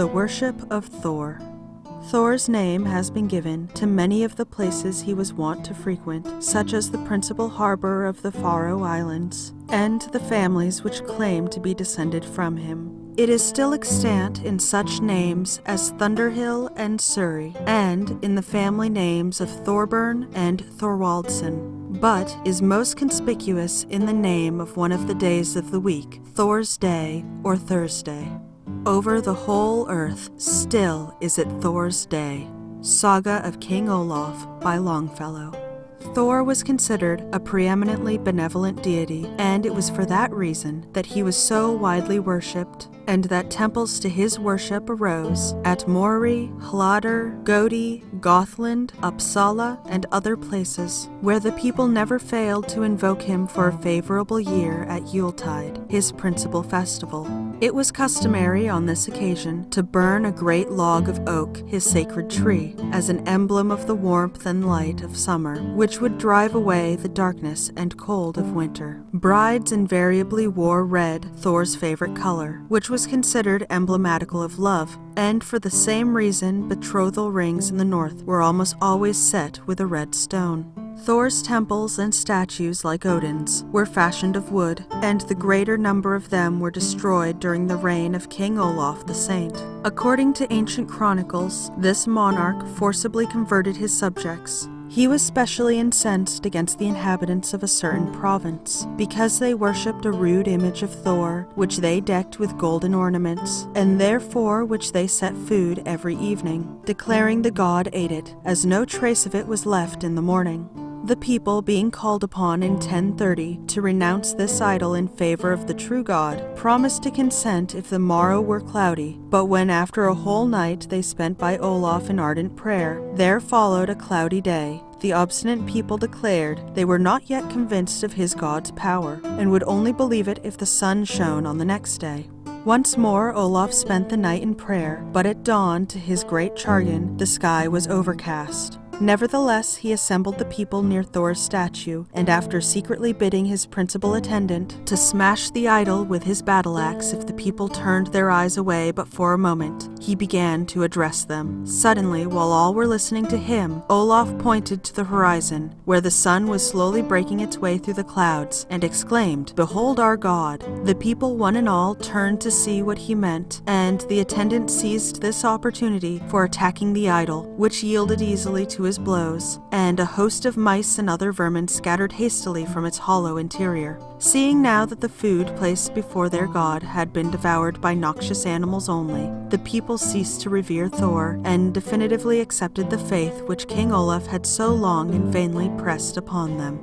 The worship of Thor. Thor's name has been given to many of the places he was wont to frequent, such as the principal harbor of the Faroe Islands, and the families which claim to be descended from him. It is still extant in such names as Thunderhill and Surrey, and in the family names of Thorburn and Thorwaldsen, but is most conspicuous in the name of one of the days of the week, Thor's Day or Thursday. Over the whole earth still is it Thor's Day. Saga of King Olaf by Longfellow. Thor was considered a preeminently benevolent deity, and it was for that reason that he was so widely worshipped, and that temples to his worship arose at Mori, Hlader, Godi, Gothland, Uppsala, and other places, where the people never failed to invoke him for a favorable year at yule-tide, his principal festival. It was customary on this occasion to burn a great log of oak, his sacred tree, as an emblem of the warmth and light of summer, which would drive away the darkness and cold of winter. Brides invariably wore red, Thor's favorite color, which was considered emblematical of love, and for the same reason betrothal rings in the north were almost always set with a red stone. Thor's temples and statues, like Odin's, were fashioned of wood, and the greater number of them were destroyed during the reign of King Olaf the Saint. According to ancient chronicles, this monarch forcibly converted his subjects. He was specially incensed against the inhabitants of a certain province, because they worshipped a rude image of Thor, which they decked with golden ornaments, and therefore which they set food every evening, declaring the god ate it, as no trace of it was left in the morning. The people, being called upon in 1030 to renounce this idol in favor of the true God, promised to consent if the morrow were cloudy, but when after a whole night they spent by Olaf in ardent prayer, there followed a cloudy day, the obstinate people declared they were not yet convinced of his God's power, and would only believe it if the sun shone on the next day. Once more Olaf spent the night in prayer, but at dawn, to his great chagrin, the sky was overcast. Nevertheless, he assembled the people near Thor's statue, and after secretly bidding his principal attendant to smash the idol with his battle-axe if the people turned their eyes away but for a moment, he began to address them. Suddenly, while all were listening to him, Olaf pointed to the horizon, where the sun was slowly breaking its way through the clouds, and exclaimed, "Behold our God!" The people one and all turned to see what he meant, and the attendant seized this opportunity for attacking the idol, which yielded easily to his blows, and a host of mice and other vermin scattered hastily from its hollow interior. Seeing now that the food placed before their god had been devoured by noxious animals only, the people ceased to revere Thor, and definitively accepted the faith which King Olaf had so long and vainly pressed upon them.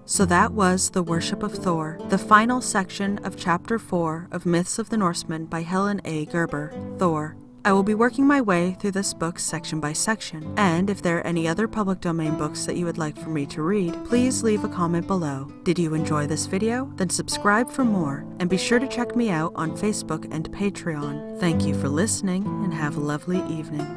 So that was the worship of Thor, the final section of Chapter 4 of Myths of the Norsemen by Helene A Guerber, Thor. I will be working my way through this book section by section, and if there are any other public domain books that you would like for me to read, please leave a comment below. Did you enjoy this video? Then subscribe for more, and be sure to check me out on Facebook and Patreon. Thank you for listening, and have a lovely evening.